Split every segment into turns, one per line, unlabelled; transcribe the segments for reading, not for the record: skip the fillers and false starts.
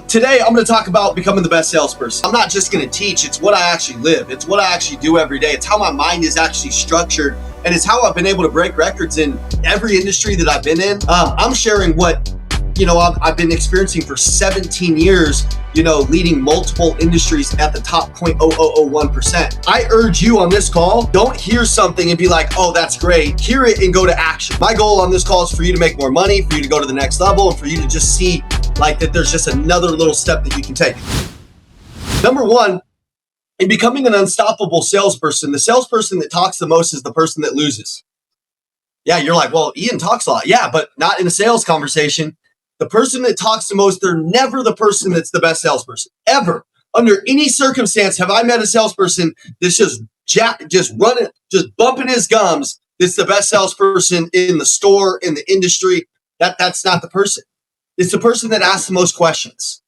Today, I'm going to talk about becoming the best salesperson. I'm not just going to teach. It's what I actually live. It's what I actually do every day. It's how my mind is actually structured. And it's how I've been able to break records in every industry that I've been in. I'm sharing what, I've been experiencing for 17 years, leading multiple industries at the top 0.0001%. I urge you on this call, don't hear something and be like, oh, that's great. Hear it and go to action. My goal on this call is for you to make more money, for you to go to the next level, and for you to just see like that there's just another little step that you can take. Number one, in becoming an unstoppable salesperson, the salesperson that talks the most is the person that loses. Yeah, you're like, well, Ian talks a lot. Yeah, but not in a sales conversation. The person that talks the most, they're never the person that's the best salesperson, ever. Under any circumstance, have I met a salesperson that's just running, just bumping his gums, that's the best salesperson in the store, in the industry? That's not the person. It's the person that asks the most questions,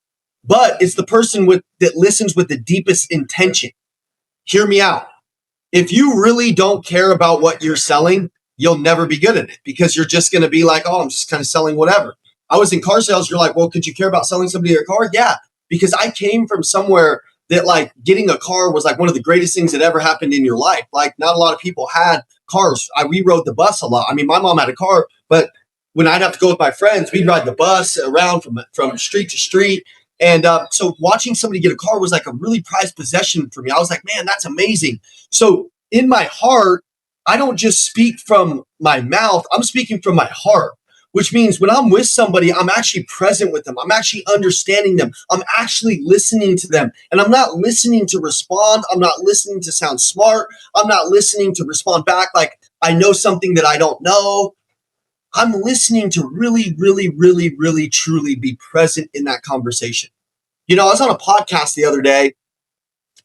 but it's the person that listens with the deepest intention. Hear me out. If you really don't care about what you're selling, you'll never be good at it because you're just going to be like, oh, I'm just kind of selling whatever. I was in car sales. You're like, well, could you care about selling somebody a car? Yeah, because I came from somewhere that like getting a car was like one of the greatest things that ever happened in your life. Like not a lot of people had cars. We rode the bus a lot. I mean, my mom had a car, but when I'd have to go with my friends, we'd ride the bus around from street to street. And so watching somebody get a car was like a really prized possession for me. I was like, man, that's amazing. So in my heart, I don't just speak from my mouth. I'm speaking from my heart, which means when I'm with somebody, I'm actually present with them. I'm actually understanding them. I'm actually listening to them. And I'm not listening to respond. I'm not listening to sound smart. I'm not listening to respond back like I know something that I don't know. I'm listening to really, really, really, really, truly be present in that conversation. I was on a podcast the other day,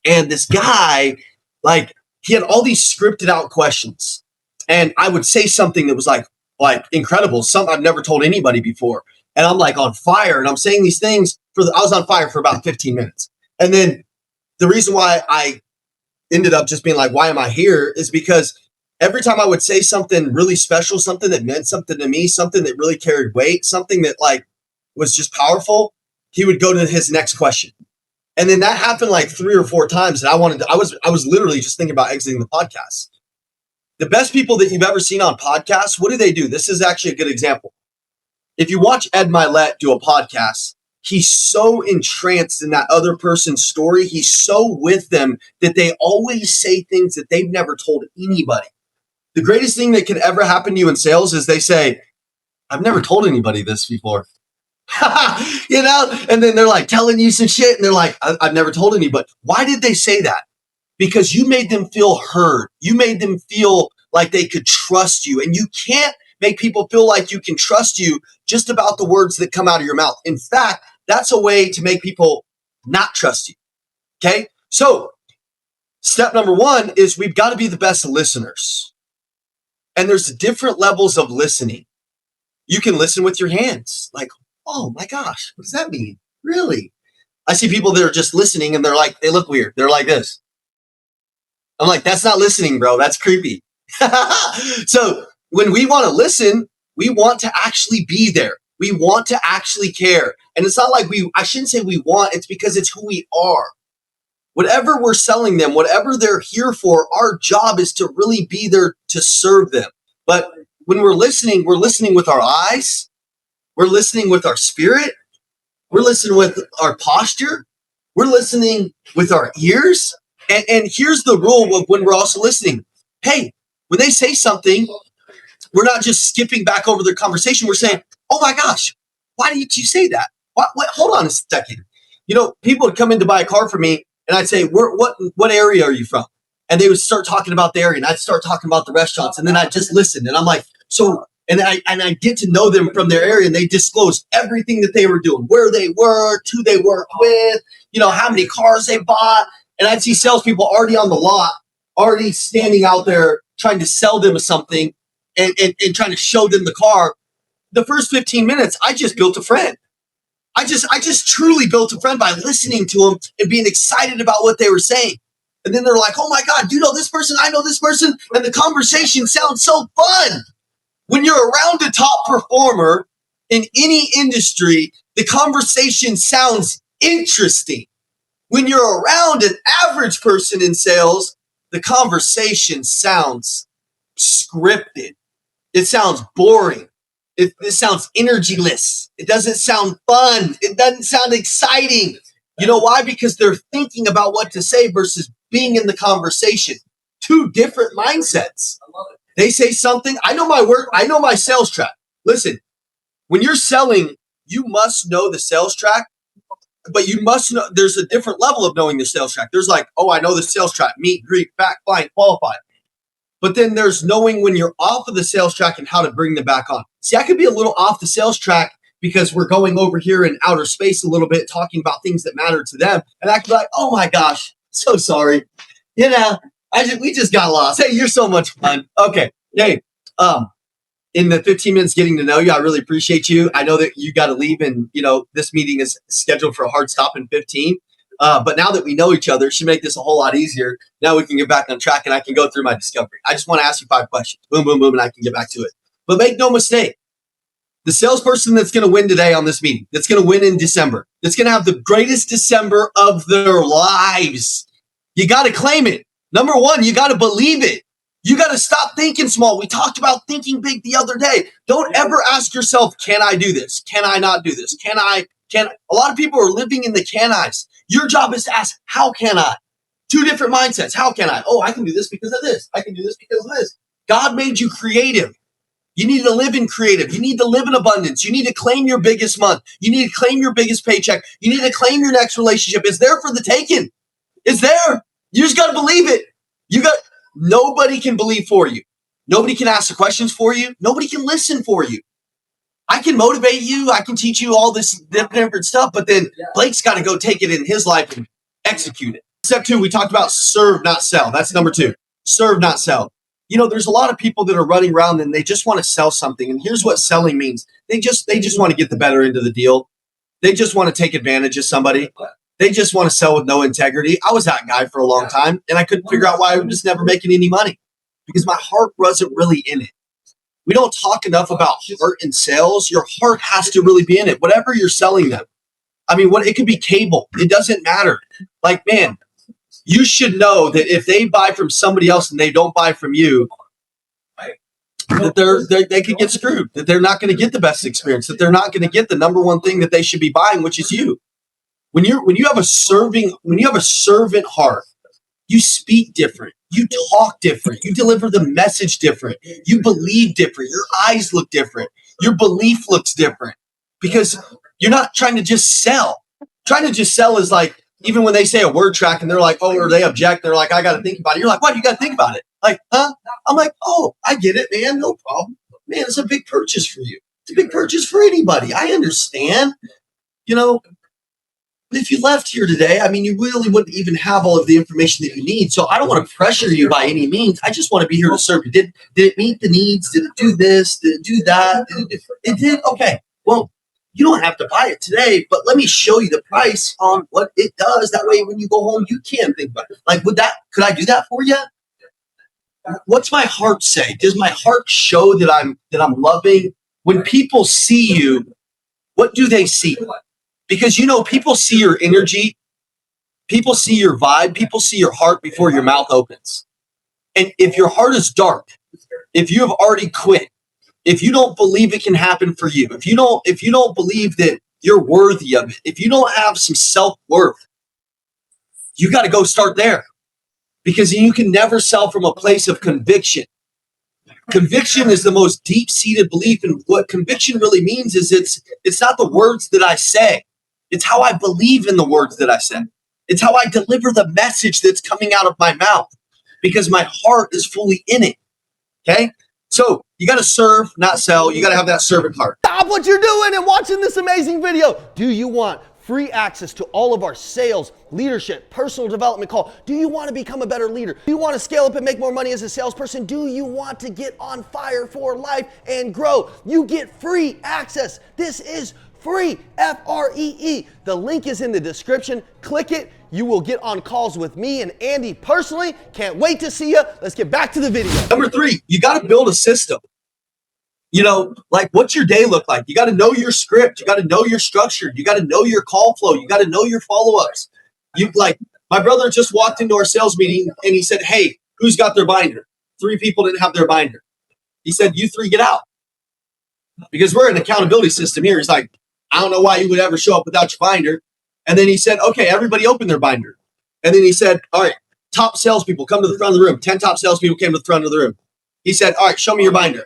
and this guy, like, he had all these scripted out questions. And I would say something that was like incredible, something I've never told anybody before. And I'm like on fire, and I'm saying these things I was on fire for about 15 minutes. And then the reason why I ended up just being like, why am I here, is because every time I would say something really special, something that meant something to me, something that really carried weight, something that like was just powerful, he would go to his next question. And then that happened like 3 or 4 times. And I was literally just thinking about exiting the podcast. The best people that you've ever seen on podcasts, what do? This is actually a good example. If you watch Ed Milet do a podcast, he's so entranced in that other person's story. He's so with them that they always say things that they've never told anybody. The greatest thing that can ever happen to you in sales is they say, I've never told anybody this before. And then they're like telling you some shit and they're like, I've never told anybody. Why did they say that? Because you made them feel heard. You made them feel like they could trust you. And you can't make people feel like you can trust you just about the words that come out of your mouth. In fact, that's a way to make people not trust you. Okay. So step number 1 is we've got to be the best listeners. And there's different levels of listening. You can listen with your hands. Like, oh my gosh, what does that mean? Really? I see people that are just listening and they're like, they look weird. They're like this. I'm like, that's not listening, bro. That's creepy. So when we want to listen, we want to actually be there. We want to actually care. And it's not like I shouldn't say we want, it's because it's who we are. Whatever we're selling them, whatever they're here for, our job is to really be there to serve them. But when we're listening with our eyes, we're listening with our spirit, we're listening with our posture, we're listening with our ears. And here's the rule of when we're also listening. Hey, when they say something, we're not just skipping back over their conversation. We're saying, oh my gosh, why did you say that? What? Hold on a second. People would come in to buy a car from me, and I'd say, what area are you from? And they would start talking about the area, and I'd start talking about the restaurants, and then I'd just listen. And I'm like, so, and I get to know them from their area, and they disclose everything that they were doing, where they worked, who they worked with, how many cars they bought. And I'd see salespeople already on the lot, already standing out there trying to sell them something and trying to show them the car. The first 15 minutes, I just built a friend. I just truly built a friend by listening to them and being excited about what they were saying. And then they're like, oh my God, do you know this person? I know this person. And the conversation sounds so fun. When you're around a top performer in any industry, The conversation sounds interesting. When you're around an average person in sales, the conversation sounds scripted. It sounds boring. It sounds energyless. It doesn't sound fun. It doesn't sound exciting. You know why? Because they're thinking about what to say versus being in the conversation. Two different mindsets. They say something. I know my work. I know my sales track. Listen, when you're selling, you must know the sales track, but you must know there's a different level of knowing the sales track. There's like, oh, I know the sales track, meet, greet, fact, find, qualify. But then there's knowing when you're off of the sales track and how to bring them back on. See, I could be a little off the sales track because we're going over here in outer space a little bit, talking about things that matter to them. And I could be like, oh my gosh, so sorry. You know, we just got lost. Hey, you're so much fun. Okay. Hey, in the 15 minutes getting to know you, I really appreciate you. I know that you got to leave and, you know, this meeting is scheduled for a hard stop in 15. But now that we know each other, it should make this a whole lot easier. Now we can get back on track and I can go through my discovery. I just want to ask you 5 questions. Boom, boom, boom, and I can get back to it. But make no mistake, the salesperson that's going to win today on this meeting, that's going to win in December, that's going to have the greatest December of their lives, you got to claim it. Number one, you got to believe it. You got to stop thinking small. We talked about thinking big the other day. Don't ever ask yourself, can I do this? Can I not do this? Can I? A lot of people are living in the can I's. Your job is to ask, how can I? Two different mindsets. How can I? Oh, I can do this because of this. I can do this because of this. God made you creative. You need to live in creative. You need to live in abundance. You need to claim your biggest month. You need to claim your biggest paycheck. You need to claim your next relationship. It's there for the taking. It's there. You just got to believe it. Nobody can believe for you. Nobody can ask the questions for you. Nobody can listen for you. I can motivate you. I can teach you all this different stuff, but then Blake's got to go take it in his life and execute it. Step 2, we talked about serve, not sell. That's number 2. Serve, not sell. You know, there's a lot of people that are running around and they just want to sell something. And here's what selling means. They just want to get the better end of the deal. They just want to take advantage of somebody. They just want to sell with no integrity. I was that guy for a long time, and I couldn't figure out why I was just never making any money because my heart wasn't really in it. We don't talk enough about heart in sales. Your heart has to really be in it. Whatever you're selling them. I mean, it could be cable. It doesn't matter. Like, man, you should know that if they buy from somebody else and they don't buy from you, that they could get screwed, that they're not going to get the best experience, that they're not going to get the number one thing that they should be buying, which is you. When you have a servant heart, you speak different, you talk different, you deliver the message different, you believe different, your eyes look different, your belief looks different because you're not trying to just sell. Trying to just sell is like, even when they say a word track and they're like, oh, or they object, they're like, I got to think about it. You're like, what? You got to think about it. Like, huh? I'm like, oh, I get it, man. No problem. Man, it's a big purchase for you. It's a big purchase for anybody. I understand. You know, if you left here today, I mean, you really wouldn't even have all of the information that you need. So I don't want to pressure you by any means. I just want to be here to serve you. Did it meet the needs? Did it do this? Did it do that? It did? Okay. Well, you don't have to buy it today, but let me show you the price on what it does. That way, when you go home, you can think about it. Like, could I do that for you? What's my heart say? Does my heart show that I'm loving? When people see you, what do they see? Because, you know, people see your energy, people see your vibe, people see your heart before your mouth opens. And if your heart is dark, if you have already quit, if you don't believe it can happen for you, if you don't believe that you're worthy of it, if you don't have some self-worth, you got to go start there. Because you can never sell from a place of conviction. Conviction is the most deep-seated belief, and what conviction really means is it's not the words that I say. It's how I believe in the words that I say. It's how I deliver the message that's coming out of my mouth because my heart is fully in it. Okay? So you got to serve, not sell. You got to have that servant heart.
Stop what you're doing and watching this amazing video. Do you want free access to all of our sales, leadership, personal development call? Do you want to become a better leader? Do you want to scale up and make more money as a salesperson? Do you want to get on fire for life and grow? You get free access. This is free, F-R-E-E. The link is in the description. Click it. You will get on calls with me and Andy personally. Can't wait to see you. Let's get back to the video.
Number 3, you got to build a system. Like what's your day look like? You got to know your script. You got to know your structure. You got to know your call flow. You got to know your follow-ups. My brother just walked into our sales meeting and he said, hey, who's got their binder? 3 people didn't have their binder. He said, you 3 get out. Because we're an accountability system here. He's like, I don't know why you would ever show up without your binder. And then he said, okay, everybody open their binder. And then he said, all right, top salespeople, come to the front of the room. 10 top salespeople came to the front of the room. He said, all right, show me your binder.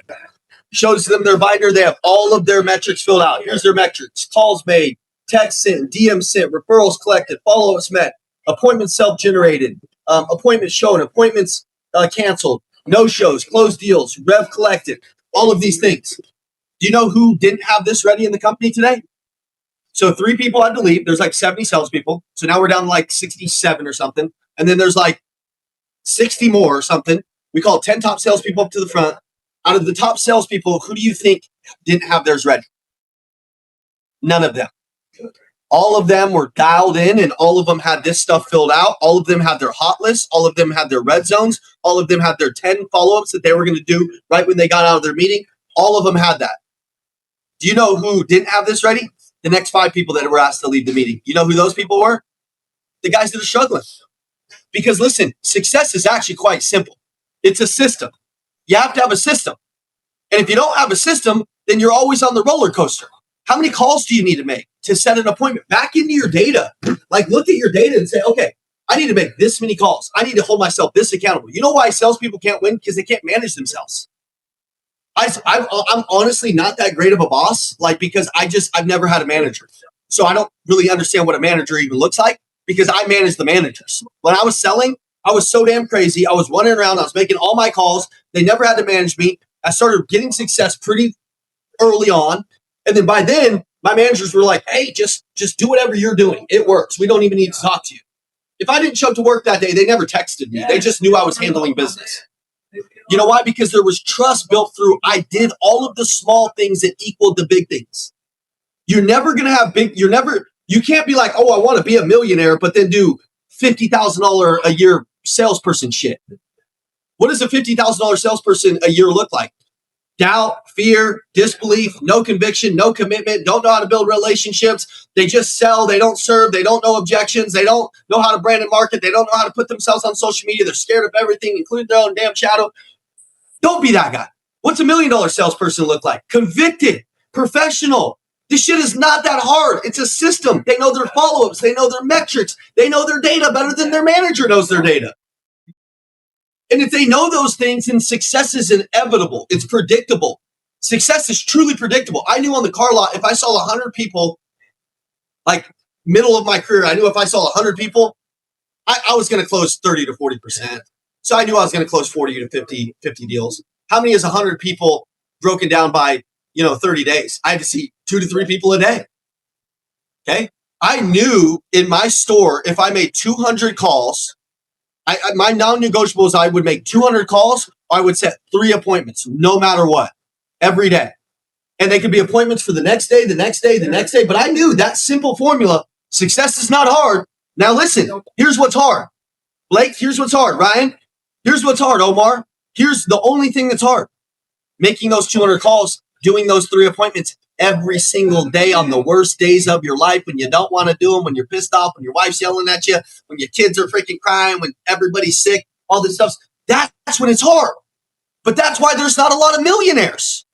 Shows them their binder. They have all of their metrics filled out. Here's their metrics. Calls made, text sent, DM sent, referrals collected, follow-ups met, appointments self-generated, appointments shown, appointments canceled, no-shows, closed deals, rev collected, all of these things. Do you know who didn't have this ready in the company today? So 3 people had to leave. There's like 70 salespeople. So now we're down to like 67 or something. And then there's like 60 more or something. We call 10 top salespeople up to the front. Out of the top salespeople, who do you think didn't have theirs ready? None of them. All of them were dialed in and all of them had this stuff filled out. All of them had their hot list. All of them had their red zones. All of them had their 10 follow-ups that they were going to do right when they got out of their meeting. All of them had that. Do you know who didn't have this ready? The next 5 people that were asked to leave the meeting. You know who those people were? The guys that are struggling. Because listen, success is actually quite simple. It's a system. You have to have a system. And if you don't have a system, then you're always on the roller coaster. How many calls do you need to make to set an appointment? Back into your data. Like look at your data and say, okay, I need to make this many calls. I need to hold myself this accountable. You know why salespeople can't win? Because they can't manage themselves. I'm honestly not that great of a boss, because I've never had a manager. So I don't really understand what a manager even looks like because I manage the managers. When I was selling, I was so damn crazy. I was running around. I was making all my calls. They never had to manage me. I started getting success pretty early on. And then by then, my managers were like, hey, just do whatever you're doing. It works. We don't even need to talk to you. If I didn't show up to work that day, they never texted me. They just knew I was handling business. You know why? Because there was trust built through. I did all of the small things that equaled the big things. You're never going to have you can't be like, oh, I want to be a millionaire, but then do $50,000 a year salesperson shit. What does a $50,000 salesperson a year look like? Doubt, fear, disbelief, no conviction, no commitment, don't know how to build relationships. They just sell. They don't serve. They don't know objections. They don't know how to brand and market. They don't know how to put themselves on social media. They're scared of everything, including their own damn shadow. Don't be that guy. What's $1 million salesperson look like? Convicted, professional. This shit is not that hard. It's a system. They know their follow-ups. They know their metrics. They know their data better than their manager knows their data. And if they know those things, then success is inevitable. It's predictable. Success is truly predictable. I knew on the car lot, if I saw 100 people, like middle of my career, I knew if I saw 100 people, I was going to close 30 to 40%. So I knew I was going to close 40 to 50 deals. How many is 100 people broken down by, 30 days? I had to see 2 to 3 people a day. Okay. I knew in my store, if I made 200 calls, my non-negotiables, I would make 200 calls. I would set 3 appointments, no matter what, every day. And they could be appointments for the next day, the next day, the next day. But I knew that simple formula, success is not hard. Now listen, here's what's hard. Blake, here's what's hard. Ryan, here's what's hard. Omar, here's the only thing that's hard. Making those 200 calls, doing those 3 appointments every single day on the worst days of your life, when you don't want to do them, when you're pissed off, when your wife's yelling at you, when your kids are freaking crying, when everybody's sick, all this stuff. That's when it's hard. But that's why there's not a lot of millionaires.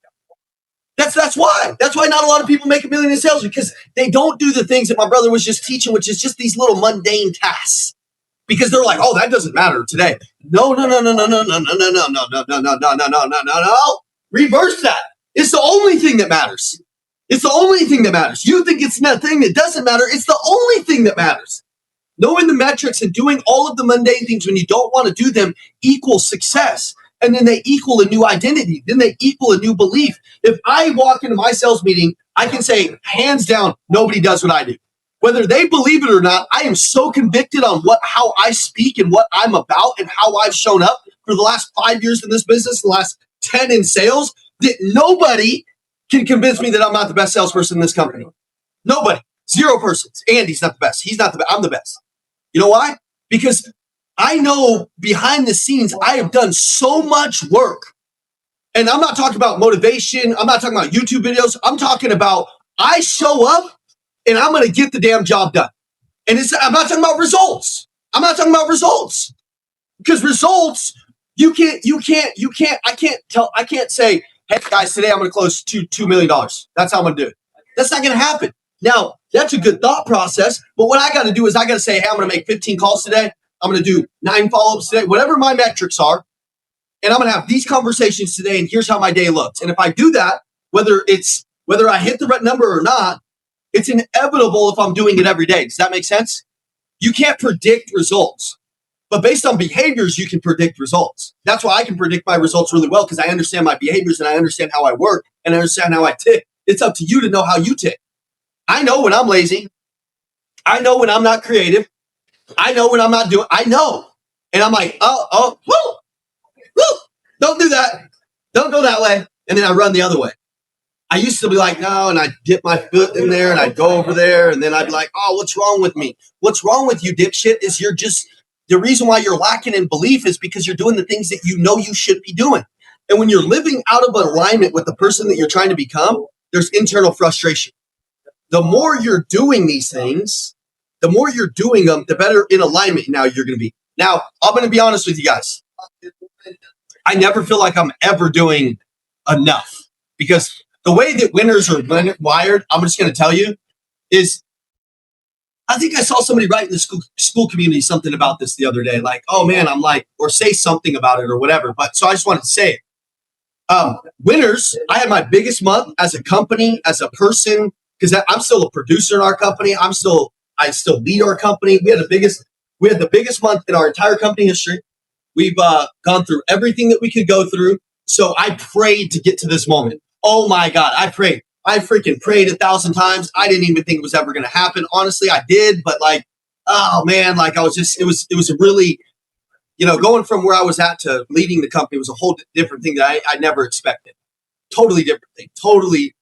That's why. That's why not a lot of people make $1 million in sales, because they don't do the things that my brother was just teaching, which is just these little mundane tasks. Because they're like, oh, that doesn't matter today. No. Reverse that. It's the only thing that matters. It's the only thing that matters. You think it's the thing that doesn't matter. It's the only thing that matters. Knowing the metrics and doing all of the mundane things when you don't want to do them equals success. And then they equal a new identity. Then they equal a new belief. If I walk into my sales meeting, I can say, hands down, nobody does what I do. Whether they believe it or not, I am so convicted on how I speak and what I'm about and how I've shown up for the last 5 years in this business, the last 10 in sales, that nobody can convince me that I'm not the best salesperson in this company. Nobody. 0 persons. Andy's not the best. He's not the best. I'm the best. You know why? Because I know behind the scenes, I have done so much work And I'm not talking about motivation. I'm not talking about YouTube videos. I'm talking about I show up and I'm going to get the damn job done. And I'm not talking about results. I'm not talking about results, because results, I can't say, hey guys, today I'm going to close $2 million. That's how I'm going to do it. That's not going to happen. Now, that's a good thought process, but what I got to do is I got to say, hey, I'm going to make 15 calls today. I'm going to do 9 follow-ups today, whatever my metrics are. And I'm going to have these conversations today, and here's how my day looks. And if I do that, whether I hit the right number or not, it's inevitable if I'm doing it every day. Does that make sense? You can't predict results, but based on behaviors, you can predict results. That's why I can predict my results really well, because I understand my behaviors and I understand how I work and I understand how I tick. It's up to you to know how you tick. I know when I'm lazy. I know when I'm not creative. I know when I'm not doing, I know. And I'm like, don't do that. Don't go that way. And then I run the other way. I used to be like, no, and I'd dip my foot in there and I'd go over there. And then I'd be like, oh, what's wrong with me? What's wrong with you, dipshit, is the reason why you're lacking in belief is because you're doing the things that you know you should be doing. And when you're living out of alignment with the person that you're trying to become, there's internal frustration. The more you're doing these things, the more you're doing them, the better in alignment now you're going to be. Now, I'm going to be honest with you guys. I never feel like I'm ever doing enough, because the way that winners are wired, I'm just going to tell you, is I think I saw somebody write in the school community something about this the other day, like, oh man, I'm like, or say something about it or whatever. But so I just wanted to say it. Winners, I had my biggest month as a company, as a person, because I'm still a producer in our company. I still lead our company. We had the biggest month in our entire company history. We've gone through everything that we could go through. So I prayed to get to this moment. Oh my God, I prayed. I freaking prayed 1,000 times. I didn't even think it was ever going to happen. Honestly, I did. But like, oh man, like it was a really, going from where I was at to leading the company was a whole different thing that I never expected. Totally different thing. Totally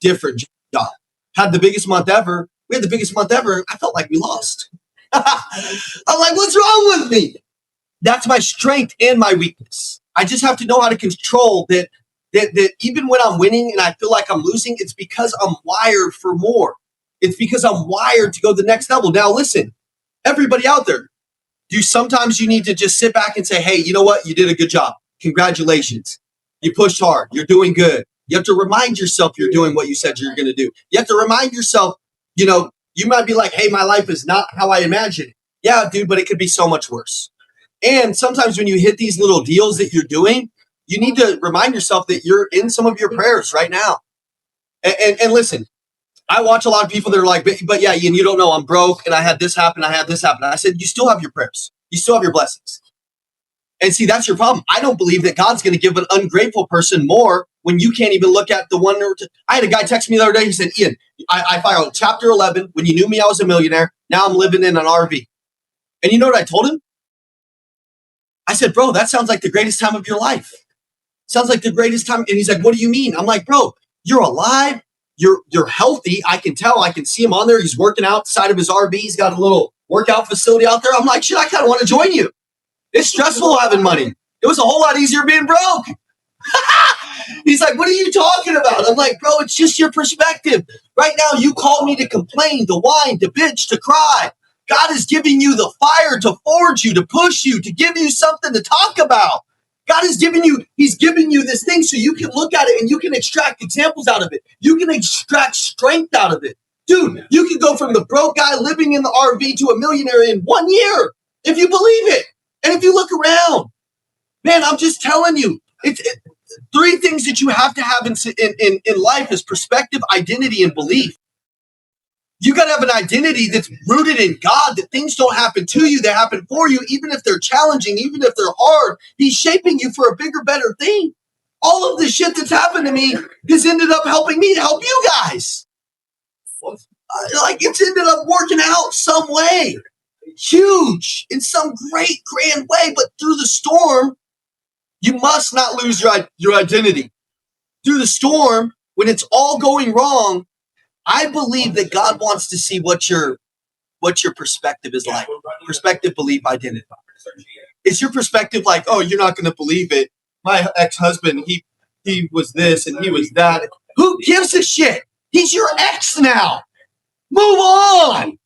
different job. Had the biggest month ever. We had the biggest month ever. I felt like we lost. I'm like, what's wrong with me? That's my strength and my weakness. I just have to know how to control that even when I'm winning and I feel like I'm losing, it's because I'm wired for more. It's because I'm wired to go to the next level. Now, listen, everybody out there, sometimes you need to just sit back and say, hey, you know what? You did a good job. Congratulations. You pushed hard. You're doing good. You have to remind yourself you're doing what you said you're going to do. You have to remind yourself, you might be like, hey, my life is not how I imagined it. Yeah, dude, but it could be so much worse. And sometimes when you hit these little deals that you're doing, you need to remind yourself that you're in some of your prayers right now. And listen, I watch a lot of people that are like, but yeah, Ian, you don't know, I'm broke and I had this happen. I said, you still have your prayers. You still have your blessings. And see, that's your problem. I don't believe that God's going to give an ungrateful person more when you can't even look at the one. I had a guy text me the other day. He said, Ian, I filed chapter 11. When you knew me, I was a millionaire. Now I'm living in an RV. And you know what I told him? I said, bro, that sounds like the greatest time of your life. Sounds like the greatest time. And he's like, what do you mean? I'm like, bro, you're alive. You're healthy. I can tell. I can see him on there. He's working outside of his RV. He's got a little workout facility out there. I'm like, shit, I kind of want to join you. It's stressful having money. It was a whole lot easier being broke. He's like, what are you talking about? I'm like, bro, it's just your perspective. Right now, you called me to complain, to whine, to bitch, to cry. God is giving you the fire to forge you, to push you, to give you something to talk about. God is he's giving you this thing so you can look at it and you can extract examples out of it. You can extract strength out of it. Dude, you can go from the broke guy living in the RV to a millionaire in 1 year if you believe it. And if you look around, man, I'm just telling you, it's 3 things that you have to have in life is perspective, identity, and belief. You got to have an identity that's rooted in God, that things don't happen to you, they happen for you, even if they're challenging, even if they're hard. He's shaping you for a bigger, better thing. All of the shit that's happened to me has ended up helping me to help you guys. Like, it's ended up working out some way. Huge, in some great, grand way. But through the storm, you must not lose your identity. Through the storm, when it's all going wrong, I believe that God wants to see what your perspective is like. Perspective, belief, identity. Is your perspective like, oh, you're not going to believe it? My ex-husband, he was this and he was that. Who gives a shit? He's your ex now. Move on.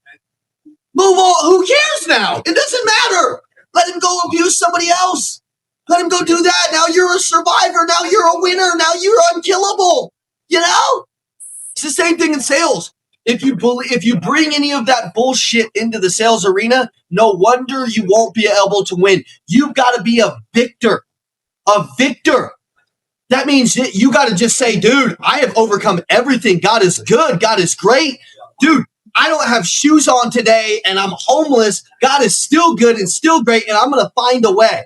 Move on. Who cares now? It doesn't matter. Let him go abuse somebody else. Let him go do that. Now you're a survivor. Now you're a winner. Now you're unkillable. You know? It's the same thing in sales. If you bring any of that bullshit into the sales arena, no wonder you won't be able to win. You've got to be a victor. A victor. That means you got to just say, dude, I have overcome everything. God is good. God is great. Dude, I don't have shoes on today and I'm homeless. God is still good and still great, and I'm going to find a way.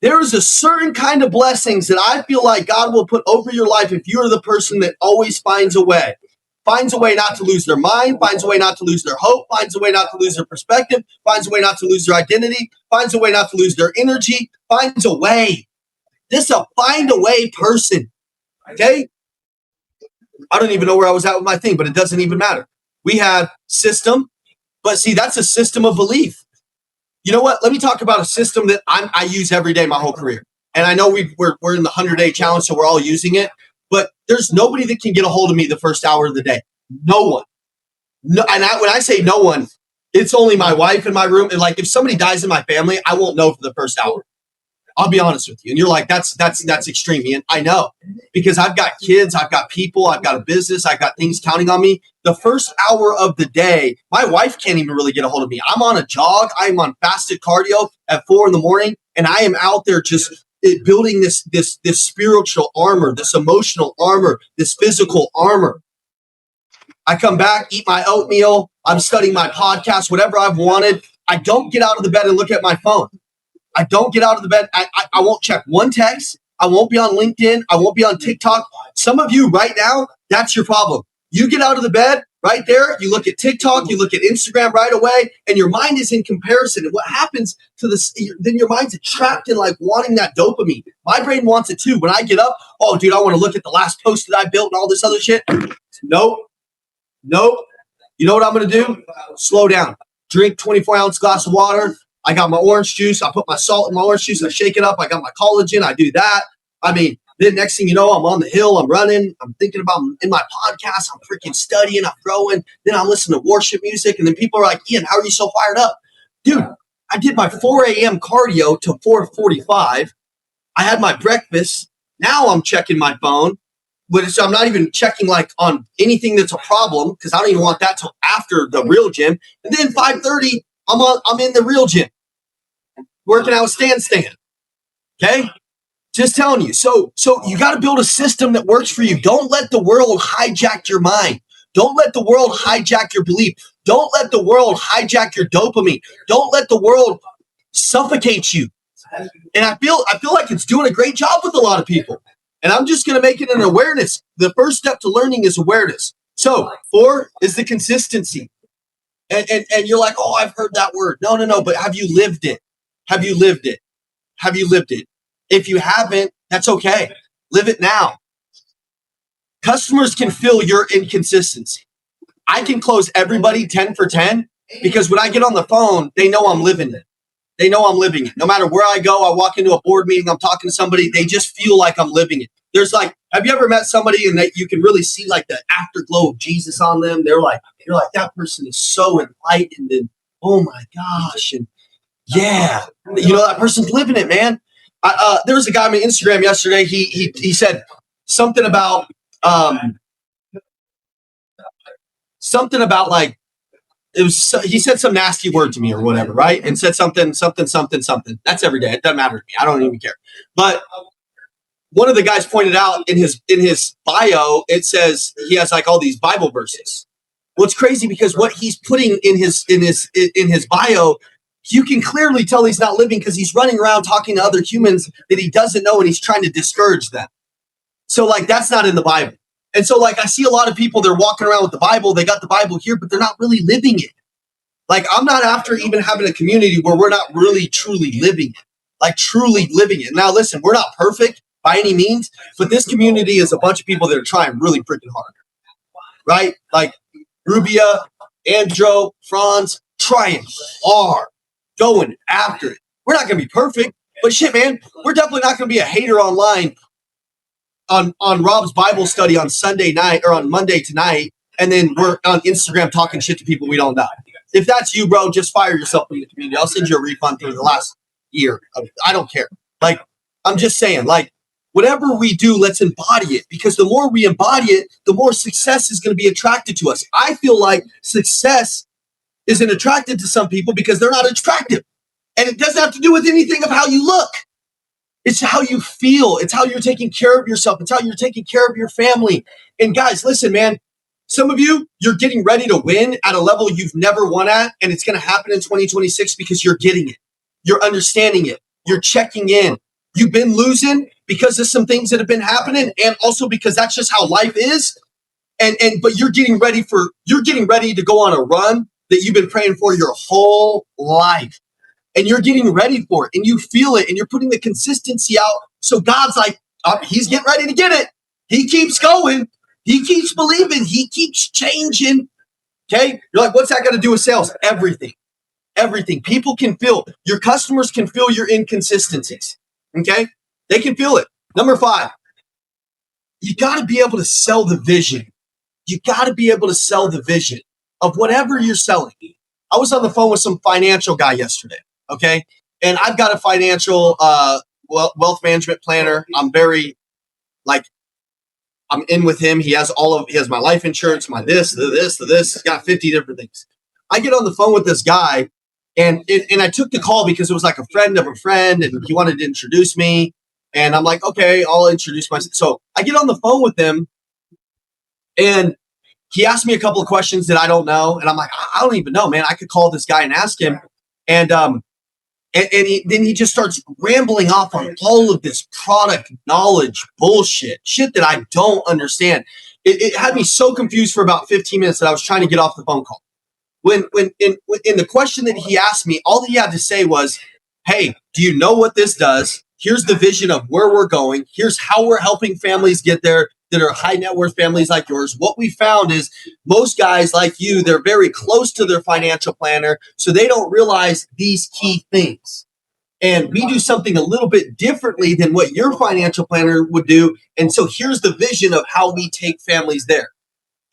There is a certain kind of blessings that I feel like God will put over your life if you're the person that always finds a way. Finds a way not to lose their mind, finds a way not to lose their hope, finds a way not to lose their perspective, finds a way not to lose their identity, finds a way not to lose their energy, finds a way. This is a find a way person, okay? I don't even know where I was at with my thing, but it doesn't even matter. We have system, but see, that's a system of belief. You know what? Let me talk about a system that I use every day my whole career. And I know we're in the 100-day challenge, so we're all using it. But there's nobody that can get a hold of me the first hour of the day. No one. No, and when I say no one, it's only my wife in my room. And like if somebody dies in my family, I won't know for the first hour. I'll be honest with you. And you're like, that's extreme, Ian. I know. Because I've got kids, I've got people, I've got a business, I've got things counting on me. The first hour of the day, my wife can't even really get a hold of me. I'm on a jog. I'm on fasted cardio at 4 a.m. and I am out there just building this spiritual armor, this emotional armor, this physical armor. I come back, eat my oatmeal. I'm studying my podcast, whatever I've wanted. I don't get out of the bed and look at my phone. I don't get out of the bed. I won't check one text. I won't be on LinkedIn. I won't be on TikTok. Some of you right now, that's your problem. You get out of the bed right there. You look at TikTok. You look at Instagram right away, and your mind is in comparison. And what happens to this? Then your mind's trapped in like wanting that dopamine. My brain wants it too. When I get up, oh, dude, I want to look at the last post that I built and all this other shit. Nope. You know what I'm going to do? Slow down. Drink 24-ounce glass of water. I got my orange juice. I put my salt in my orange juice. I shake it up. I got my collagen. I do that. I mean, then next thing you know, I'm on the hill. I'm running. I'm thinking about in my podcast. I'm freaking studying. I'm growing. Then I'm listening to worship music. And then people are like, Ian, how are you so fired up? Dude, I did my 4 a.m. cardio to 4:45. I had my breakfast. Now I'm checking my phone. So I'm not even checking like on anything that's a problem because I don't even want that till after the real gym. And then 5:30, I'm in the real gym. Working out stand. Okay? Just telling you. So you got to build a system that works for you. Don't let the world hijack your mind. Don't let the world hijack your belief. Don't let the world hijack your dopamine. Don't let the world suffocate you. And I feel like it's doing a great job with a lot of people. And I'm just going to make it an awareness. The first step to learning is awareness. So 4 is the consistency. And you're like, oh, I've heard that word. No. But have you lived it? Have you lived it? Have you lived it? If you haven't, that's okay. Live it now. Customers can feel your inconsistency. I can close everybody 10 for 10 because when I get on the phone, they know I'm living it. They know I'm living it. No matter where I go, I walk into a board meeting, I'm talking to somebody, they just feel like I'm living it. There's like, have you ever met somebody and that you can really see like the afterglow of Jesus on them? You're like, that person is so enlightened and oh my gosh. And yeah, that person's living it, man. There was a guy on my Instagram yesterday. He said something about like he said some nasty word to me or whatever, right? And said something. That's every day. It doesn't matter to me. I don't even care. But one of the guys pointed out in his bio, it says he has like all these Bible verses. Well, it's crazy because what he's putting in his bio, you can clearly tell he's not living because he's running around talking to other humans that he doesn't know and he's trying to discourage them. So like that's not in the Bible. And so like I see a lot of people, they're walking around with the Bible, they got the Bible here, but they're not really living it. Like I'm not after even having a community where we're not really truly living it. Like truly living it. Now listen, we're not perfect by any means, but this community is a bunch of people that are trying really freaking hard. Right? Like Rubia, Andro, Franz, trying hard. Going after it. We're not going to be perfect, but shit, man, we're definitely not going to be a hater online on Rob's Bible study on Sunday night or on Monday tonight, and then we're on Instagram talking shit to people we don't know. If that's you, bro, just fire yourself from the community. I'll send you a refund for the last year. I don't care. Like, I'm just saying, like, whatever we do, let's embody it, because the more we embody it, the more success is going to be attracted to us. I feel like success isn't attracted to some people because they're not attractive. And it doesn't have to do with anything of how you look. It's how you feel. It's how you're taking care of yourself. It's how you're taking care of your family. And guys, listen, man, some of you, you're getting ready to win at a level you've never won at, and it's going to happen in 2026 because you're getting it. You're understanding it. You're checking in. You've been losing because of some things that have been happening, and also because that's just how life is. But you're getting ready to go on a run that you've been praying for your whole life. And you're getting ready for it, and you feel it, and you're putting the consistency out. So God's like, he's getting ready to get it. He keeps going. He keeps believing. He keeps changing. Okay? You're like, what's that got to do with sales? Everything. Everything. People can feel, your customers can feel your inconsistencies. Okay? They can feel it. Number 5, you got to be able to sell the vision. You got to be able to sell the vision of whatever you're selling. I was on the phone with some financial guy yesterday. Okay. And I've got a financial wealth management planner. I'm in with him. He has my life insurance, my this. He's got 50 different things. I get on the phone with this guy, and I took the call because it was like a friend of a friend, and he wanted to introduce me. And I'm like, okay, I'll introduce myself. So I get on the phone with him, and he asked me a couple of questions that I don't know. And I'm like, I don't even know, man. I could call this guy and ask him. And then he just starts rambling off on all of this product knowledge bullshit, shit that I don't understand. It had me so confused for about 15 minutes that I was trying to get off the phone call. When in the question that he asked me, all he had to say was, hey, do you know what this does? Here's the vision of where we're going. Here's how we're helping families get there that are high net worth families like yours. What we found is most guys like you, they're very close to their financial planner, so they don't realize these key things. And we do something a little bit differently than what your financial planner would do. And so here's the vision of how we take families there.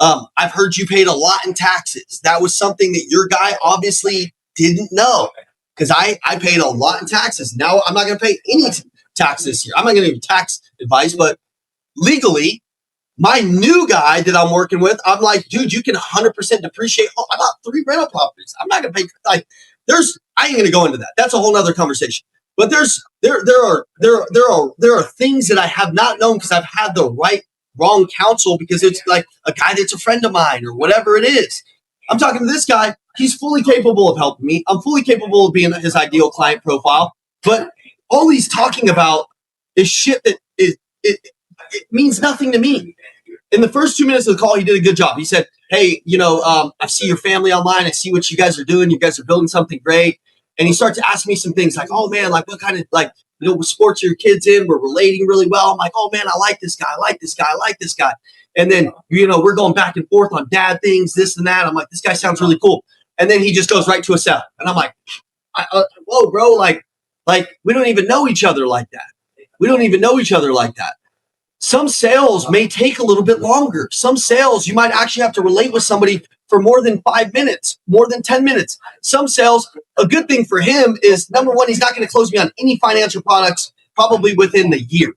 I've heard you paid a lot in taxes. That was something that your guy obviously didn't know, because I paid a lot in taxes. Now I'm not going to pay any tax this year. I'm not going to give you tax advice, but legally, my new guy that I'm working with, I'm like, dude, you can 100% depreciate. Oh, I bought 3 rental properties. I'm not going to pay. Like, I ain't going to go into that. That's a whole nother conversation. But there are things that I have not known because I've had the wrong counsel, because it's like a guy that's a friend of mine or whatever it is. I'm talking to this guy. He's fully capable of helping me. I'm fully capable of being his ideal client profile. But all he's talking about is shit that it means nothing to me. In the first 2 minutes of the call, he did a good job. He said, hey, I see your family online. I see what you guys are doing. You guys are building something great. And he starts to ask me some things like, oh, man, like what kind of, like, sports are your kids in? We're relating really well. I'm like, oh, man, I like this guy. I like this guy. I like this guy. And then, we're going back and forth on dad things, this and that. I'm like, this guy sounds really cool. And then he just goes right to a sell. And I'm like, whoa, bro, like we don't even know each other like that. We don't even know each other like that. Some sales may take a little bit longer. Some sales, you might actually have to relate with somebody for more than 5 minutes, more than 10 minutes. Some sales, a good thing for him is, number one, he's not going to close me on any financial products probably within the year,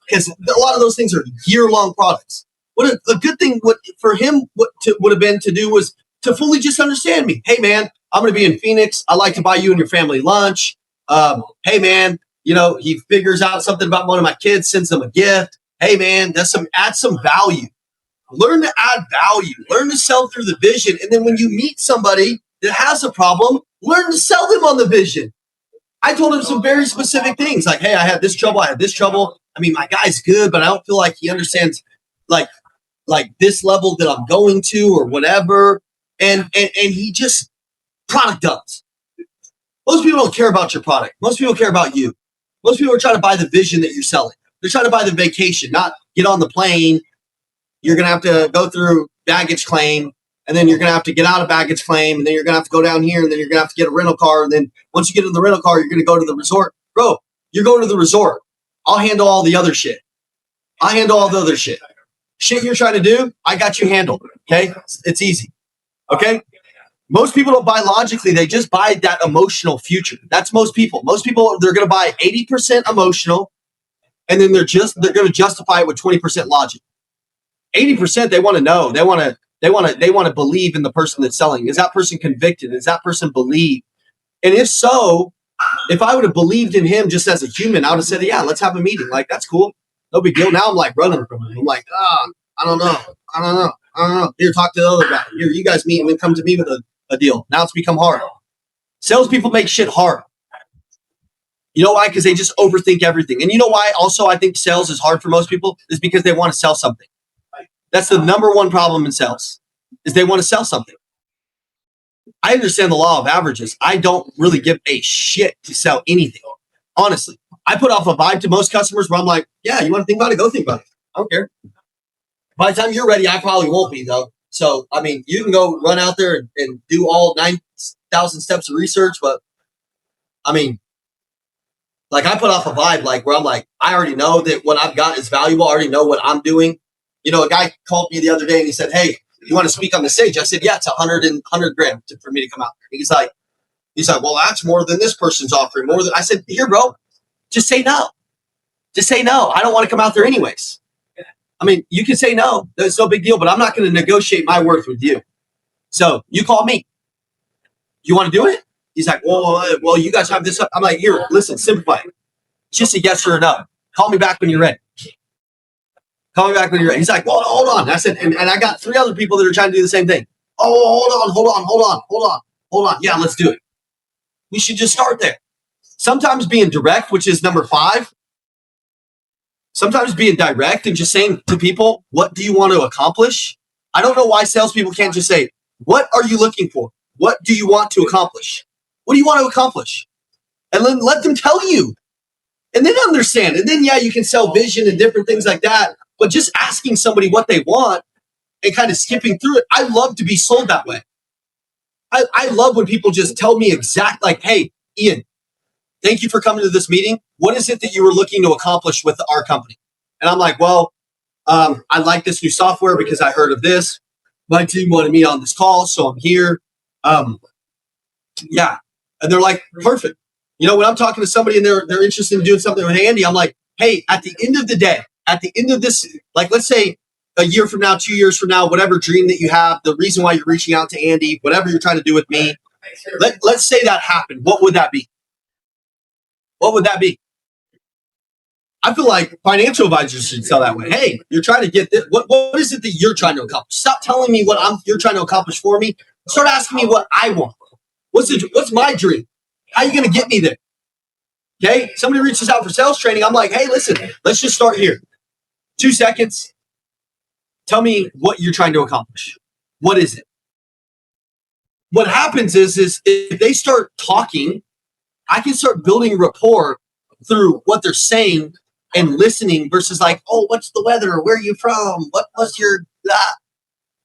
because a lot of those things are year-long products. What a good thing for him would have been to do was to fully just understand me. Hey, man, I'm going to be in Phoenix. I'd like to buy you and your family lunch. Hey, man, he figures out something about one of my kids, sends them a gift. Hey, man, add some value. Learn to add value. Learn to sell through the vision. And then when you meet somebody that has a problem, learn to sell them on the vision. I told him some very specific things like, hey, I had this trouble. I had this trouble. I mean, my guy's good, but I don't feel like he understands like this level that I'm going to or whatever. And he just product dumps. Most people don't care about your product. Most people care about you. Most people are trying to buy the vision that you're selling. They're trying to buy the vacation, not get on the plane. You're going to have to go through baggage claim, and then you're going to have to get out of baggage claim, and then you're going to have to go down here, and then you're going to have to get a rental car, and then once you get in the rental car, you're going to go to the resort. Bro, you're going to the resort. I'll handle all the other shit. I handle all the other shit. Shit you're trying to do, I got you handled. Okay? It's easy. Okay? Most people don't buy logically. They just buy that emotional future. That's most people. Most people, they're going to buy 80% emotional, and then they're going to justify it with 20% logic. 80% they want to know. They want to believe in the person that's selling. Is that person convicted? Is that person believe? And if so, if I would have believed in him just as a human, I would have said, yeah, let's have a meeting. Like, that's cool. No big deal. Now I'm like running from him. I'm like, I don't know. Here, talk to the other guy. Here, you guys meet and then come to me with a deal. Now it's become hard. Salespeople make shit hard. You know why? Because they just overthink everything. And you know why also I think sales is hard for most people is because they want to sell something. That's the number one problem in sales is they want to sell something. I understand the law of averages. I don't really give a shit to sell anything. Honestly, I put off a vibe to most customers where I'm like, yeah, you want to think about it? Go think about it. I don't care. By the time you're ready, I probably won't be though. So, I mean, you can go run out there and do all 9,000 steps of research. But I mean, like I put off a vibe like where I'm like, I already know that what I've got is valuable. I already know what I'm doing. You know, a guy called me the other day and he said, hey, you want to speak on the stage? I said, yeah, it's 100 grand for me to come out there. He's like, well, that's more than this person's offering. More than I said, here, bro, just say no. Just say no. I don't want to come out there anyways. I mean, you can say no. That's no big deal, but I'm not going to negotiate my worth with you. So you call me. You want to do it? He's like, well, you guys have this. I'm like, here, listen, simplify it. Just a yes or a no. Call me back when you're ready. Call me back when you're ready. He's like, well, hold on. I said, and I got 3 other people that are trying to do the same thing. Oh, hold on. Yeah, let's do it. We should just start there. Sometimes being direct, which is number 5. Sometimes being direct and just saying to people, what do you want to accomplish? I don't know why salespeople can't just say, what are you looking for? What do you want to accomplish? What do you want to accomplish? And then let them tell you. And then understand. And then, yeah, you can sell vision and different things like that. But just asking somebody what they want and kind of skipping through it, I love to be sold that way. I love when people just tell me exact, like, hey, Ian, thank you for coming to this meeting. What is it that you were looking to accomplish with our company? And I'm like, well, I like this new software because I heard of this. My team wanted me on this call, so I'm here. Yeah. And they're like, perfect. You know, when I'm talking to somebody and they're interested in doing something with Andy, I'm like, hey, at the end of the day, at the end of this, like, let's say a year from now, 2 years from now, whatever dream that you have, the reason why you're reaching out to Andy, whatever you're trying to do with me, let's say that happened. What would that be? What would that be? I feel like financial advisors should sell that way. Hey, you're trying to get this. What is it that you're trying to accomplish? Stop telling me what you're trying to accomplish for me. Start asking me what I want. What's my dream? How are you going to get me there? Okay. Somebody reaches out for sales training. I'm like, hey, listen, let's just start here. 2 seconds. Tell me what you're trying to accomplish. What is it? What happens is if they start talking, I can start building rapport through what they're saying and listening versus like, oh, what's the weather? Where are you from? What was your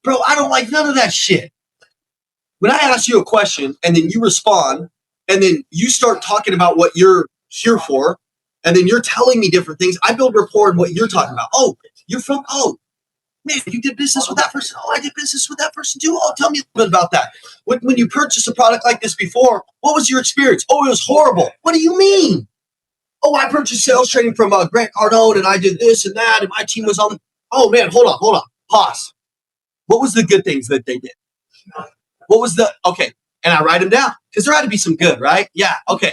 bro? I don't like none of that shit. When I ask you a question and then you respond and then you start talking about what you're here for and then you're telling me different things, I build rapport in what you're talking about. Oh, you're from, oh, man, you did business with that person. Oh, I did business with that person too. Oh, tell me a little bit about that. When you purchased a product like this before, what was your experience? Oh, it was horrible. What do you mean? Oh, I purchased sales training from Grant Cardone and I did this and that and my team was on. Oh, man, hold on. Pause. What was the good things that they did? What was okay. And I write them down because there had to be some good, right? Yeah. Okay.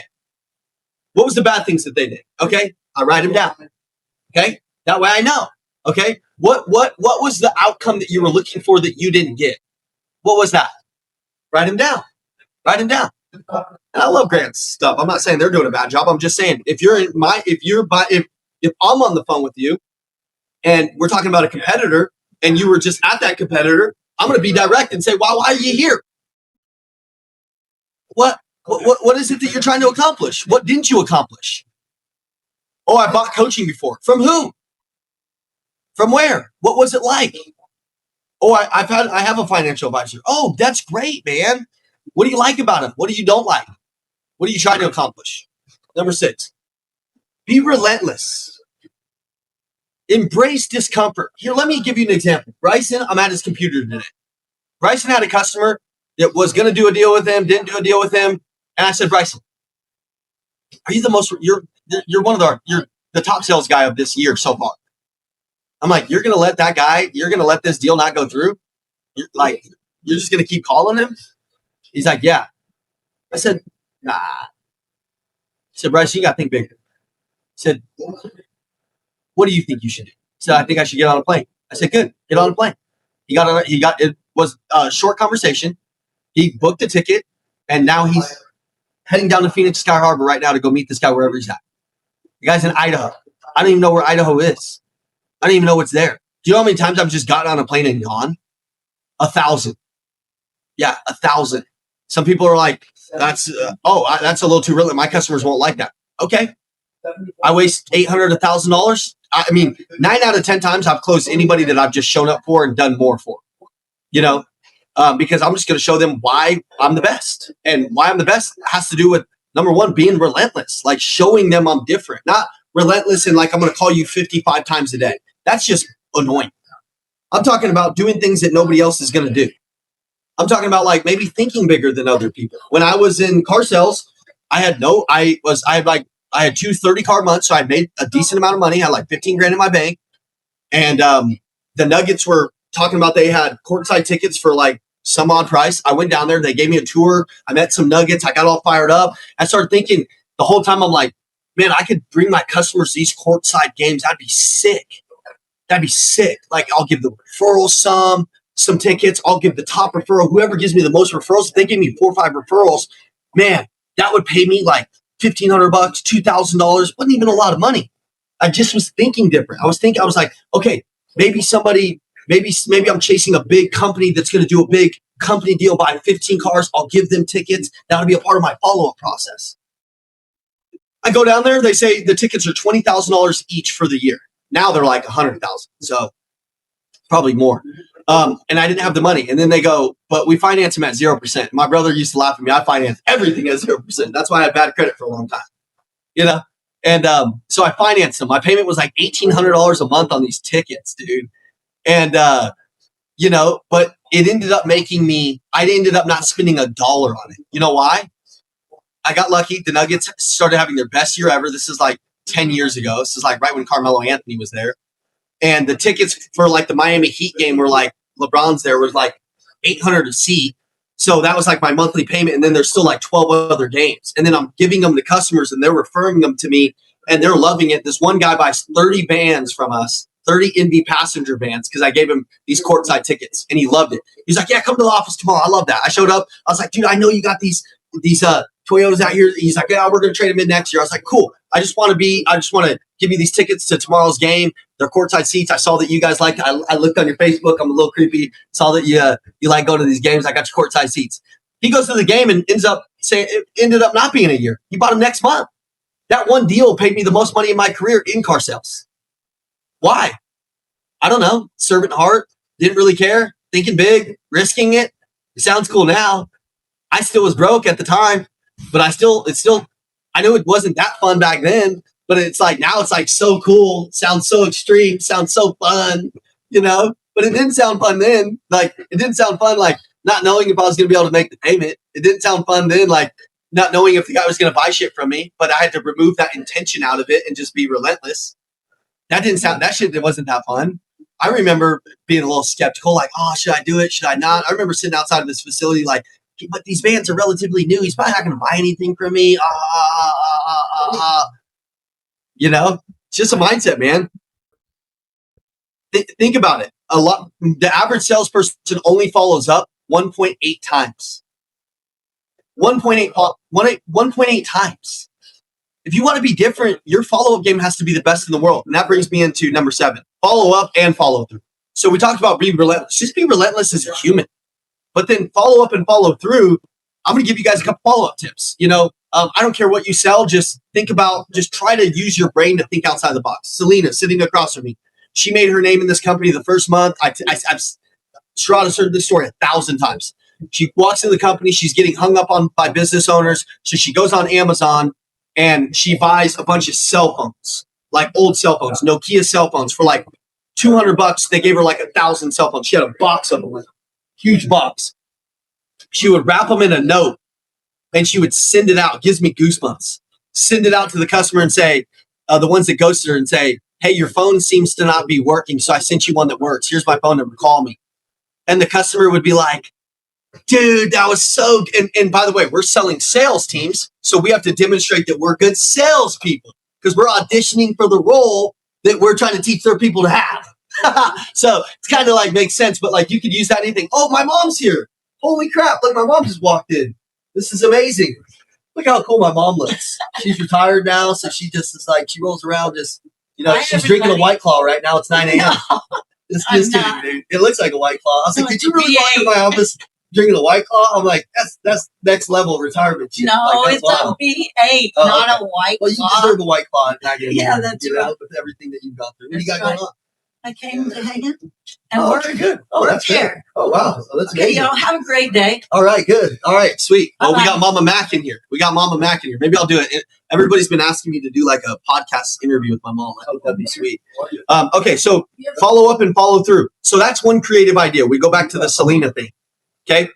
What was the bad things that they did? Okay. I write them down. Okay. That way I know. Okay. What was the outcome that you were looking for that you didn't get? What was that? Write them down. And I love Grant's stuff. I'm not saying they're doing a bad job. I'm just saying if I'm on the phone with you and we're talking about a competitor and you were just at that competitor, I'm going to be direct and say, well, why are you here? What is it that you're trying to accomplish? What didn't you accomplish? Oh, I bought coaching before. From who? From where? What was it like? Oh, I have a financial advisor. Oh, that's great, man. What do you like about him? What do you don't like? What are you trying to accomplish? Number 6, be relentless. Embrace discomfort. Here, let me give you an example. Bryson, I'm at his computer today. Bryson had a customer that was going to do a deal with him, didn't do a deal with him. And I said, Bryson, are you you're one of you're the top sales guy of this year so far. I'm like, you're going to let this deal not go through? You're just going to keep calling him? He's like, yeah. I said, nah. I said, Bryce, you got to think bigger. I said, what do you think you should do? He said, I think I should get on a plane. I said, good, get on a plane. It was a short conversation. He booked a ticket, and now he's heading down to Phoenix Sky Harbor right now to go meet this guy wherever he's at. The guy's in Idaho. I don't even know where Idaho is. I don't even know what's there. Do you know how many times I've just gotten on a plane and gone? 1,000. Yeah, 1,000. Some people are like, that's a little too real. My customers won't like that. Okay. I waste $800, $1,000. I mean, 9 out of 10 times I've closed anybody that I've just shown up for and done more for, because I'm just going to show them why I'm the best. And why I'm the best has to do with, number one, being relentless, like showing them I'm different, not relentless and like I'm going to call you 55 times a day. That's just annoying. I'm talking about doing things that nobody else is going to do. I'm talking about like maybe thinking bigger than other people. When I was in car sales, I had two 30-car months, so I made a decent amount of money. I had like 15 grand in my bank. And the Nuggets were talking about they had courtside tickets for like some odd price. I went down there. They gave me a tour. I met some Nuggets. I got all fired up. I started thinking the whole time, I'm like, man, I could bring my customers these courtside games. That'd be sick. Like I'll give the referral some tickets. I'll give the top referral. Whoever gives me the most referrals, if they give me 4 or 5 referrals, man, that would pay me like $1,500, $2,000. Wasn't even a lot of money. I just was thinking different. I was like, okay, maybe I'm chasing a big company that's going to do a big company deal, buy 15 cars. I'll give them tickets. That'll be a part of my follow-up process. I go down there. They say the tickets are $20,000 each for the year. Now they're like 100,000. So probably more. And I didn't have the money. And then they go, but we finance them at 0%. My brother used to laugh at me. I finance everything at 0%. That's why I had bad credit for a long time, And so I financed them. My payment was like $1,800 a month on these tickets, dude. And, but it ended up I ended up not spending $1 on it. You know why? I got lucky. The Nuggets started having their best year ever. This is like 10 years ago. This is like right when Carmelo Anthony was there. And the tickets for like the Miami Heat game were like, LeBron's there was like $800 a seat. So that was like my monthly payment. And then there's still like 12 other games. And then I'm giving them to customers and they're referring them to me and they're loving it. This one guy buys 30 vans from us, 30 NV passenger vans, because I gave him these courtside tickets and he loved it. He's like, yeah, come to the office tomorrow. I love that. I showed up. I was like, dude, I know you got these Toyotas out here. He's like, yeah, we're going to trade them in next year. I was like, cool. I just want to give you these tickets to tomorrow's game. They're courtside seats. I saw that you guys liked it. I looked on your Facebook. I'm a little creepy. Saw that you like going to these games. I got your courtside seats. He goes to the game and ends up saying it ended up not being a year. He bought them next month. That one deal paid me the most money in my career in car sales. Why? I don't know. Servant heart. Didn't really care. Thinking big. Risking it. It sounds cool now. I still was broke at the time, but I know it wasn't that fun back then, but it's like now it's like so cool. Sounds so extreme. Sounds so fun, but it didn't sound fun then. Like it didn't sound fun, like not knowing if I was going to be able to make the payment. It didn't sound fun then, like not knowing if the guy was going to buy shit from me, but I had to remove that intention out of it and just be relentless. That shit wasn't that fun. I remember being a little skeptical, like, oh, should I do it? Should I not? I remember sitting outside of this facility like, but these vans are relatively new. He's probably not going to buy anything from me. It's just a mindset, man. Think about it. The average salesperson only follows up 1.8 times. 1.8 times. If you want to be different, your follow-up game has to be the best in the world. And that brings me into number 7, follow up and follow through. So we talked about being relentless. Just be relentless as a human. But then follow up and follow through. I'm going to give you guys a couple follow-up tips. I don't care what you sell. Just try to use your brain to think outside the box. Selena sitting across from me. She made her name in this company the first month. I've heard this story 1,000 times. She walks into the company. She's getting hung up on by business owners. So she goes on Amazon and she buys a bunch of cell phones. like old cell phones, Nokia cell phones for like $200. They gave her like 1,000 cell phones. She had a box of them, like huge box. She would wrap them in a note and she would send it out. Gives me goosebumps. Send it out to the customer and say, the ones that ghosted her, and say, hey, your phone seems to not be working, so I sent you one that works. Here's my phone number. Call me. And the customer would be like, dude, that was so good. And by the way, we're selling sales teams, so we have to demonstrate that we're good salespeople because we're auditioning for the role that we're trying to teach their people to have. So it's kind of like makes sense, but like you could use that anything. Oh, my mom's here. Holy crap. Look, my mom just walked in. This is amazing. Look how cool my mom looks. She's retired now, so she just is like, she rolls around just, she's drinking a White Claw right now. It's 9 a.m. No, it's just kidding, dude. It looks like a White Claw. I was like, did you really walk in my office drinking a White Claw? I'm like, that's next level retirement shit.
No,
like,
it's a V8, not a White Claw.
Well, you deserve a White Claw.
Yeah, that's right.
With everything that you've gone through. What do you got going on?
I came to hang out and work.
Okay, good. Oh, that's
here.
Good. Oh, wow. So that's amazing.
Y'all have a great day.
All right, good. All right, sweet. Oh, we got Mama Mac in here. Maybe I'll do it. Everybody's been asking me to do like a podcast interview with my mom. I hope that'd be sweet. Okay, so follow up and follow through. So that's one creative idea. We go back to the Selena thing. Okay.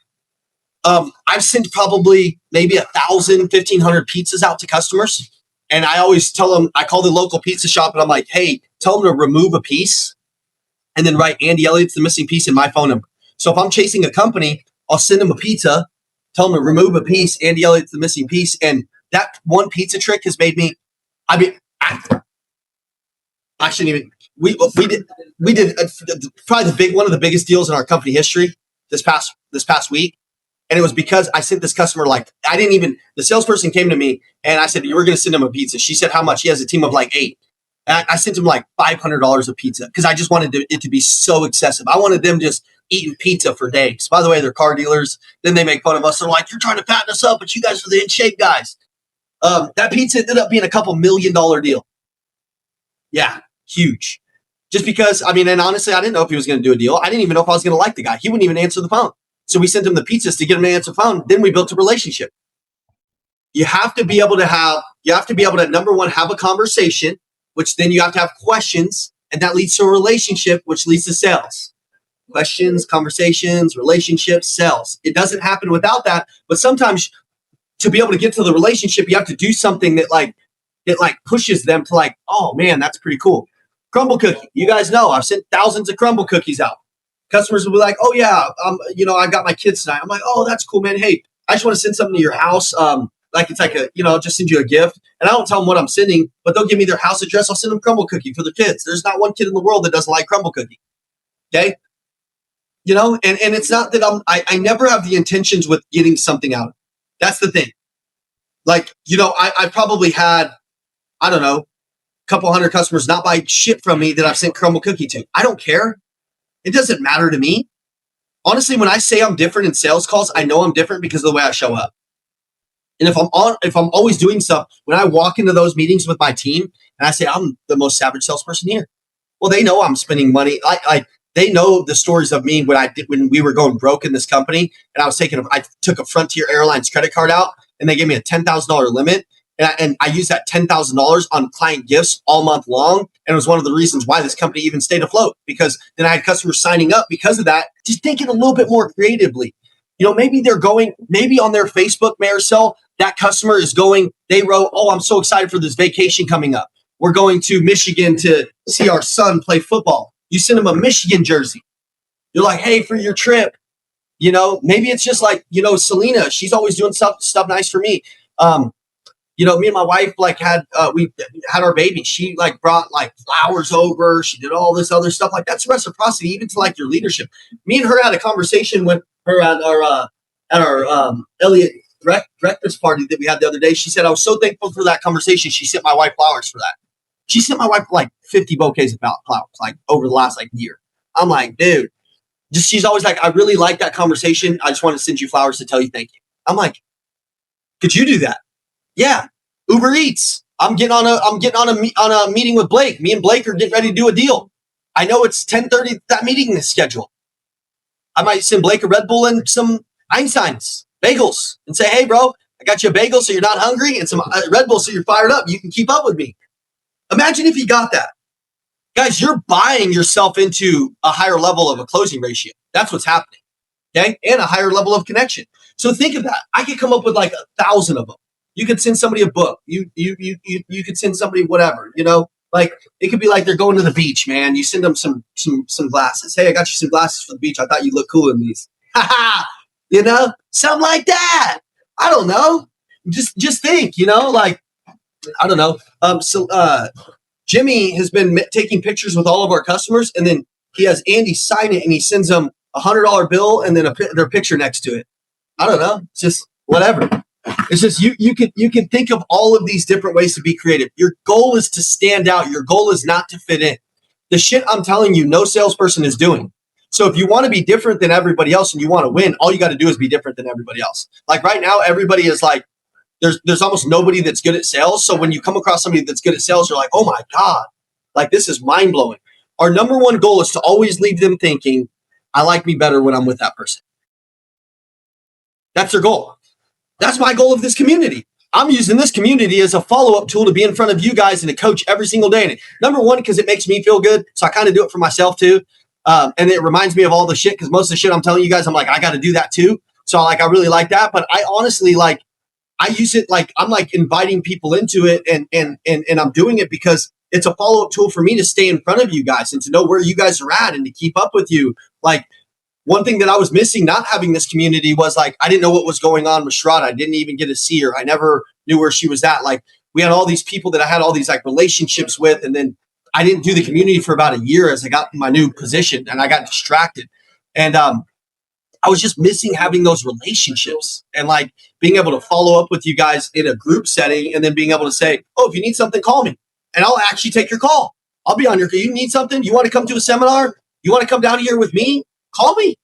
I've sent probably maybe 1,000, 1,500 pizzas out to customers. And I always tell them, I call the local pizza shop and I'm like, hey, tell them to remove a piece and then write Andy Elliott's the missing piece in my phone number. So if I'm chasing a company, I'll send them a pizza, tell them to remove a piece, Andy Elliott's the missing piece. And that one pizza trick has made me, I shouldn't even, we did probably one of the biggest deals in our company history this past week. And it was because I sent this customer, the salesperson came to me and I said, you were going to send him a pizza. She said, how much? He has a team of like 8. And I sent him like $500 of pizza because I just wanted it to be so excessive. I wanted them just eating pizza for days. By the way, they're car dealers. Then they make fun of us. They're like, you're trying to fatten us up, but you guys are the in shape guys. That pizza ended up being a couple $1 million deal. Yeah, huge. Just because, and honestly, I didn't know if he was going to do a deal. I didn't even know if I was going to like the guy. He wouldn't even answer the phone. So we sent him the pizzas to get him to answer the phone. Then we built a relationship. You have to be able to, number one, have a conversation, which then you have to have questions, and that leads to a relationship, which leads to sales. Questions, conversations, relationships, sales. It doesn't happen without that, but sometimes to be able to get to the relationship, you have to do something that pushes them to like, oh man, that's pretty cool. Crumble cookie. You guys know I've sent thousands of crumble cookies out. Customers will be like, oh yeah, I've got my kids tonight. I'm like, oh, that's cool, man. Hey, I just want to send something to your house. Just send you a gift. And I don't tell them what I'm sending, but they'll give me their house address. I'll send them crumble cookie for their kids. There's not one kid in the world that doesn't like crumble cookie. Okay. And it's not that I never have the intentions with getting something out of it. That's the thing. I probably had, I don't know, a couple hundred customers not buy shit from me that I've sent crumble cookie to. I don't care. It doesn't matter to me. Honestly, when I say I'm different in sales calls, I know I'm different because of the way I show up. And if I'm always doing stuff, when I walk into those meetings with my team and I say I'm the most savage salesperson here, well, they know I'm spending money. They know the stories of me when we were going broke in this company, and I took a Frontier Airlines credit card out, and they gave me a $10,000 limit. And I used that $10,000 on client gifts all month long. And it was one of the reasons why this company even stayed afloat, because then I had customers signing up because of that, just thinking a little bit more creatively. Maybe on their Facebook Maricel, that customer is they wrote, oh, I'm so excited for this vacation coming up. We're going to Michigan to see our son play football. You send them a Michigan jersey. You're like, hey, for your trip, maybe it's just like, Selena, she's always doing stuff nice for me. Me and my wife we had our baby. She brought flowers over. She did all this other stuff. That's reciprocity, even to your leadership. Me and her had a conversation with her at our Elliott breakfast party that we had the other day. She said, I was so thankful for that conversation. She sent my wife flowers for that. She sent my wife 50 bouquets of flowers over the last year. I'm like, dude, she's always like, I really like that conversation. I just want to send you flowers to tell you thank you. I'm like, could you do that? Yeah, Uber Eats. I'm getting on a meeting with Blake. Me and Blake are getting ready to do a deal. I know it's 10:30. That meeting is scheduled. I might send Blake a Red Bull and some Einsteins, bagels, and say, hey, bro, I got you a bagel so you're not hungry and some Red Bull so you're fired up. You can keep up with me. Imagine if you got that. Guys, you're buying yourself into a higher level of a closing ratio. That's what's happening. Okay. And a higher level of connection. So think of that. I could come up with like 1,000 of them. You could send somebody a book. You could send somebody whatever, like it could be like they're going to the beach, man. You send them some glasses. Hey, I got you some glasses for the beach. I thought you look cool in these. Something like that. I don't know. Just think, like, I don't know. Jimmy has been taking pictures with all of our customers, and then he has Andy sign it, and he sends them $100 bill and then their picture next to it. I don't know. It's just whatever. It's just you can think of all of these different ways to be creative. Your goal is to stand out. Your goal is not to fit in. The shit I'm telling you, no salesperson is doing. So if you want to be different than everybody else and you want to win, all you got to do is be different than everybody else. Like right now, everybody is like, there's almost nobody that's good at sales. So when you come across somebody that's good at sales, you're like, oh my God, like this is mind blowing. Our number one goal is to always leave them thinking, I like me better when I'm with that person. That's their goal. That's my goal of this community. I'm using this community as a follow-up tool to be in front of you guys and to coach every single day. And number one, because it makes me feel good. So I kind of do it for myself too. And it reminds me of all the shit, because most of the shit I'm telling you guys, I'm like, I got to do that too. So I really like that. But I honestly I use it like I'm like inviting people into it, and I'm doing it because it's a follow-up tool for me to stay in front of you guys and to know where you guys are at and to keep up with you. Like, one thing that I was missing not having this community was like, I didn't know what was going on with Shrada. I didn't even get to see her. I never knew where she was at. Like, we had all these people that I had all these like relationships with. And then I didn't do the community for about a year as I got my new position, and I got distracted. And I was just missing having those relationships and like being able to follow up with you guys in a group setting, and then being able to say, oh, if you need something, call me. And I'll actually take your call. I'll be on your call. You need something? You want to come to a seminar? You want to come down here with me? Call me.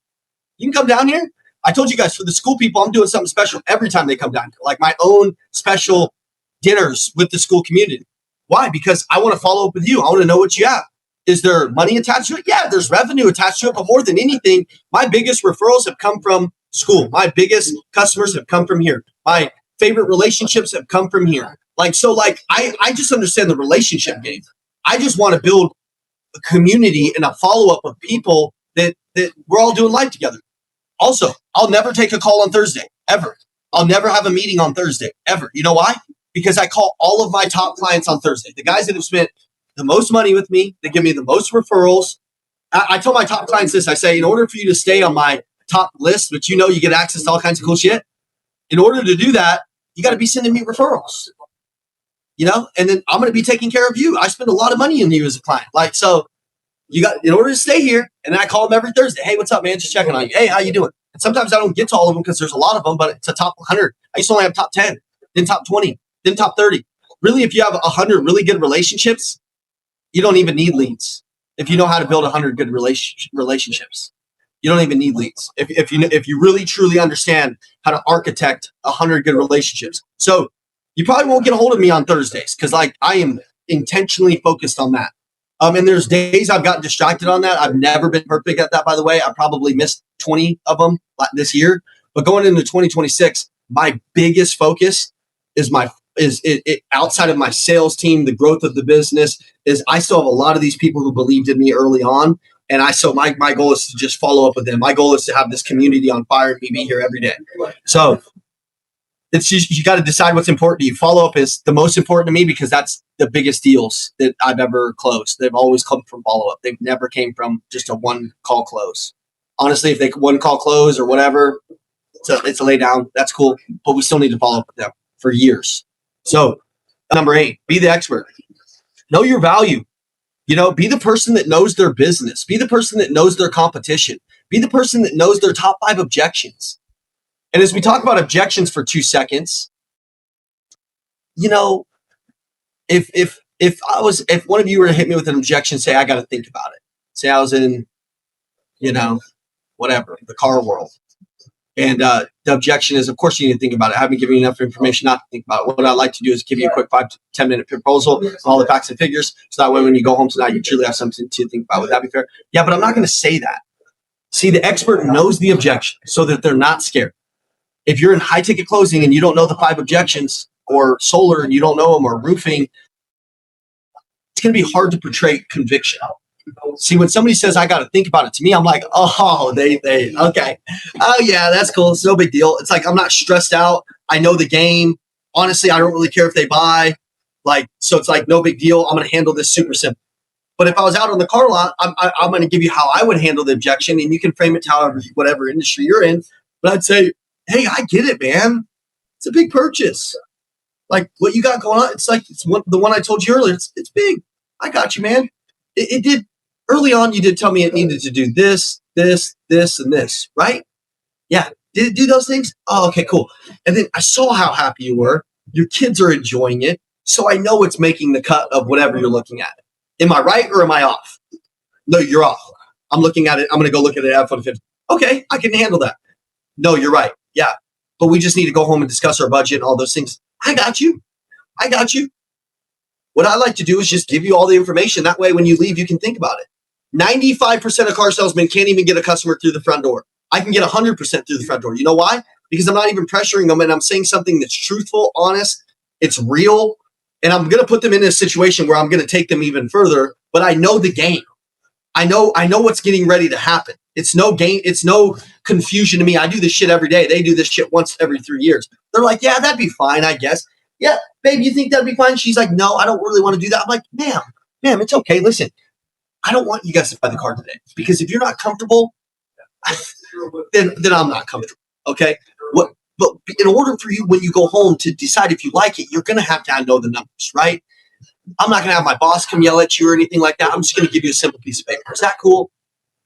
You can come down here. I told you guys, for the school people, I'm doing something special every time they come down here, like my own special dinners with the school community. Why? Because I want to follow up with you. I want to know what you have. Is there money attached to it? Yeah, there's revenue attached to it. But more than anything, my biggest referrals have come from school. My biggest customers have come from here. My favorite relationships have come from here. Like, so like, I just understand the relationship game. I just want to build a community and a follow-up of people that we're all doing life together. Also, I'll never take a call on Thursday, ever. I'll never have a meeting on Thursday, ever. You know why? Because I call all of my top clients on Thursday. The guys that have spent the most money with me, they give me the most referrals. I tell my top clients this. I say, in order for you to stay on my top list, which you get access to all kinds of cool shit, in order to do that, you got to be sending me referrals. And then I'm going to be taking care of you. I spend a lot of money on you as a client. Like, so in order to stay here, and then I call them every Thursday. Hey, what's up, man? Just checking on you. Hey, how you doing? And sometimes I don't get to all of them because there's a lot of them, but it's a top 100. I used to only have top 10, then top 20, then top 30. Really, if you have 100 really good relationships, you don't even need leads. If you know how to build 100 good relationships, you don't even need leads. If you really truly understand how to architect 100 good relationships. So you probably won't get a hold of me on Thursdays because like I am intentionally focused on that. And there's days I've gotten distracted on that. I've never been perfect at that, by the way. I probably missed 20 of them this year. But going into 2026, my biggest focus is outside of my sales team, the growth of the business, is I still have a lot of these people who believed in me early on. And my goal is to just follow up with them. My goal is to have this community on fire and me be here every day. So it's just, you got to decide what's important to you. Follow up is the most important to me because that's the biggest deals that I've ever closed. They've always come from follow up. They've never came from just a one call close. Honestly, if they one call close or whatever, it's a lay down. That's cool. But we still need to follow up with them for years. So number 8, be the expert. Know your value. Be the person that knows their business. Be the person that knows their competition. Be the person that knows their top 5 objections. And as we talk about objections for 2 seconds, if one of you were to hit me with an objection, say I got to think about it. Say I was in, whatever, the car world. And the objection is, of course, you need to think about it. I haven't given you enough information not to think about it. What I'd like to do is give you a quick 5 to 10 minute proposal with all the facts and figures. So that way, when you go home tonight, you truly have something to think about. Would that be fair? Yeah, but I'm not going to say that. See, the expert knows the objection so that they're not scared. If you're in high ticket closing and you don't know the 5 objections, or solar and you don't know them, or roofing, going to be hard to portray conviction. See, when somebody says, I got to think about it, to me, I'm like, oh, okay. Oh, yeah, that's cool. It's no big deal. It's like, I'm not stressed out. I know the game. Honestly, I don't really care if they buy. Like, so it's like, no big deal. I'm going to handle this super simple. But if I was out on the car lot, I'm going to give you how I would handle the objection, and you can frame it to however, whatever industry you're in. But I'd say, hey, I get it, man. It's a big purchase. Like what you got going on, it's like the one I told you earlier. It's big. I got you, man. It did early on. You did tell me it needed to do this, this, this, and this, right? Yeah. Did it do those things? Oh, okay, cool. And then I saw how happy you were. Your kids are enjoying it, so I know it's making the cut of whatever you're looking at. Am I right or am I off? No, you're off. I'm looking at it. I'm going to go look at it at F-150. Okay, I can handle that. No, you're right. Yeah, but we just need to go home and discuss our budget and all those things. I got you. What I like to do is just give you all the information. That way, when you leave, you can think about it. 95% of car salesmen can't even get a customer through the front door. I can get 100% through the front door. You know why? Because I'm not even pressuring them, and I'm saying something that's truthful, honest, it's real, and I'm going to put them in a situation where I'm going to take them even further, but I know the game. I know what's getting ready to happen. It's no game. It's no confusion to me. I do this shit every day. They do this shit once every 3 years. They're like, yeah, that'd be fine, I guess. Yeah, babe, you think that'd be fine? She's like, no, I don't really want to do that. I'm like, ma'am, it's okay. Listen, I don't want you guys to buy the car today because if you're not comfortable, then I'm not comfortable. Okay. But in order for you, when you go home to decide if you like it, you're going to have to know the numbers, right? I'm not going to have my boss come yell at you or anything like that. I'm just going to give you a simple piece of paper. Is that cool?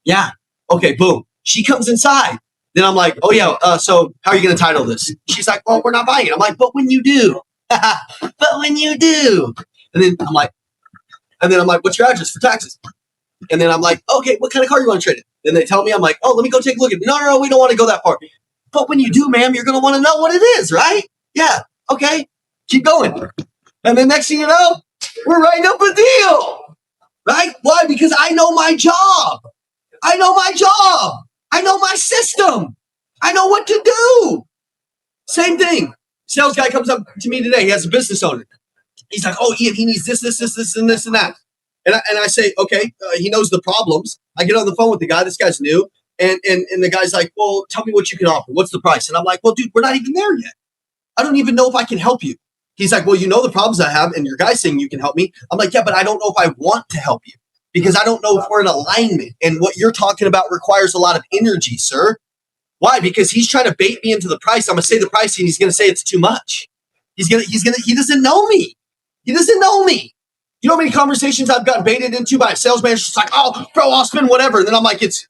Yeah. Okay. Boom. She comes inside. Then I'm like, oh yeah. So how are you going to title this? She's like, well, we're not buying it. I'm like, but when you do, and then I'm like, what's your address for taxes? And then I'm like, okay, what kind of car you want to trade it? Then they tell me, I'm like, oh, let me go take a look at it. No, we don't want to go that far. But when you do, ma'am, you're going to want to know what it is, right? Yeah. Okay. Keep going. And then next thing you know, we're writing up a deal, right? Why? Because I know my job. I know my system. I know what to do. Same thing. Sales guy comes up to me today. He has a business owner. He's like, oh, Ian, he needs this, and this, and that. And I say, okay, he knows the problems. I get on the phone with the guy. This guy's new. And the guy's like, well, tell me what you can offer. What's the price? And I'm like, well, dude, we're not even there yet. I don't even know if I can help you. He's like, well, you know the problems I have, and your guy's saying you can help me. I'm like, yeah, but I don't know if I want to help you because I don't know if we're in alignment. And what you're talking about requires a lot of energy, sir. Why? Because he's trying to bait me into the price. I'm going to say the price, and he's going to say it's too much. He doesn't know me. He doesn't know me. You know how many conversations I've gotten baited into by a sales manager? It's like, oh, bro, I'll spend whatever. And then I'm like, it's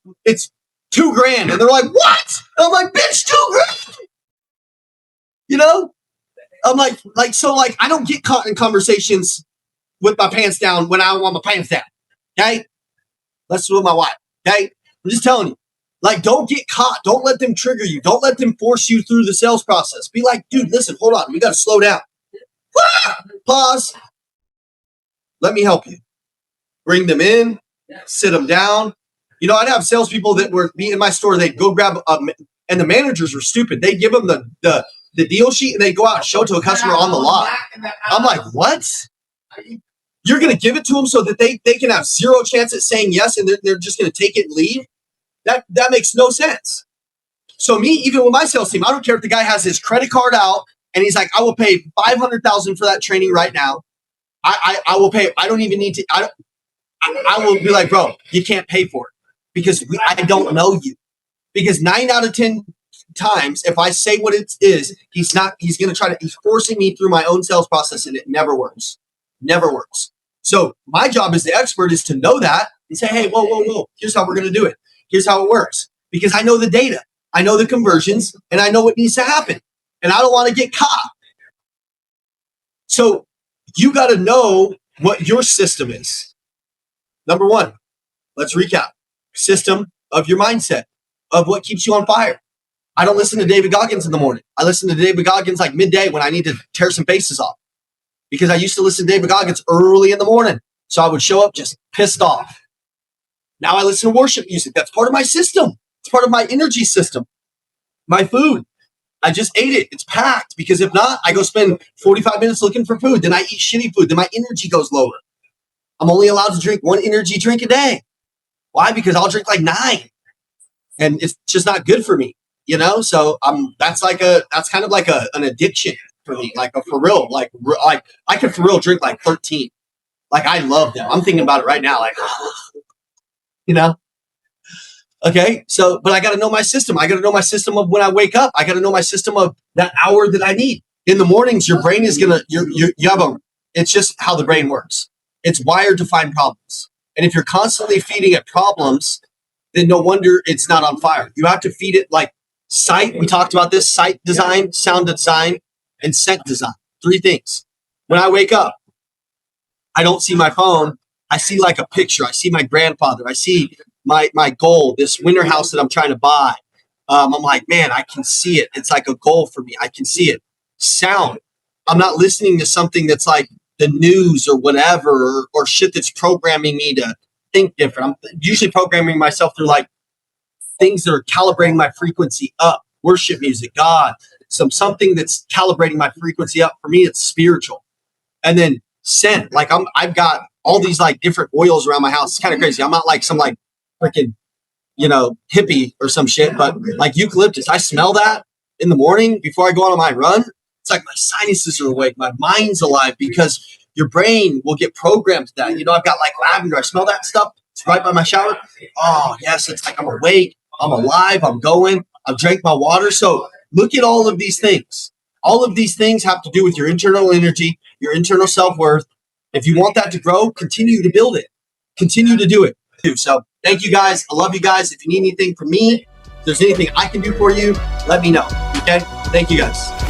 $2,000. And they're like, what? And I'm like, bitch, $2,000. You know? I'm like, I don't get caught in conversations with my pants down when I don't want my pants down. Okay? That's with my wife. Okay? I'm just telling you. Like, don't get caught. Don't let them trigger you. Don't let them force you through the sales process. Be like, dude, listen, hold on. We got to slow down. Pause. Let me help you. Bring them in, sit them down. You know, I'd have salespeople that were in my store. They'd go grab, and the managers were stupid. They'd give them the deal sheet, and they'd go out and show it to a customer on the lot. I'm like, what? You're going to give it to them so that they can have zero chance at saying yes, and they're just going to take it and leave? That makes no sense. So me, even with my sales team, I don't care if the guy has his credit card out, and he's like, I will pay $500,000 for that training right now. I will pay. I don't even need to. I will be like, bro, you can't pay for it because I don't know you. Because 9 out of 10 times, if I say what it is, he's going to try to. He's forcing me through my own sales process, and it never works. Never works. So my job as the expert is to know that and say, hey, whoa. Here's how we're going to do it. Here's how it works. Because I know the data, I know the conversions, and I know what needs to happen, and I don't want to get caught. So you got to know what your system is. Number one, let's recap. System of your mindset, of what keeps you on fire. I don't listen to David Goggins in the morning. I listen to David Goggins like midday when I need to tear some faces off. Because I used to listen to David Goggins early in the morning. So I would show up just pissed off. Now I listen to worship music. That's part of my system. It's part of my energy system. My food. I just ate it. It's packed because if not, I go spend 45 minutes looking for food. Then I eat shitty food. Then my energy goes lower. I'm only allowed to drink 1 energy drink a day. Why? Because I'll drink like 9, and it's just not good for me, you know? So that's kind of like an addiction for me, like for real, like I could for real drink like 13. Like I love them. I'm thinking about it right now, like, you know? Okay, so, but I got to know my system. I got to know my system of when I wake up. I got to know my system of that hour that I need. In the mornings, your brain is going to, it's just how the brain works. It's wired to find problems. And if you're constantly feeding it problems, then no wonder it's not on fire. You have to feed it like sight. We talked about this: sight design, sound design, and scent design. 3 things. When I wake up, I don't see my phone. I see like a picture. I see my grandfather. I see my goal, this winter house that I'm trying to buy. I'm like, man, I can see it. It's like a goal for me. I can see it. Sound. I'm not listening to something that's like the news or whatever, or shit that's programming me to think different. I'm usually programming myself through like things that are calibrating my frequency up. Worship music, God, something that's calibrating my frequency up. For me, it's spiritual. And then scent. Like I've got all these like different oils around my house. It's kind of crazy. I'm not like some like freaking, hippie or some shit, but like eucalyptus. I smell that in the morning before I go on my run. It's like my sinuses are awake. My mind's alive, because your brain will get programmed to that. I've got like lavender. I smell that stuff. It's right by my shower. Oh, yes. It's like I'm awake. I'm alive. I'm going. I've drank my water. So look at all of these things. All of these things have to do with your internal energy, your internal self-worth. If you want that to grow, continue to build it. Continue to do it. So thank you guys. I love you guys. If you need anything from me, if there's anything I can do for you, let me know. Okay? Thank you guys.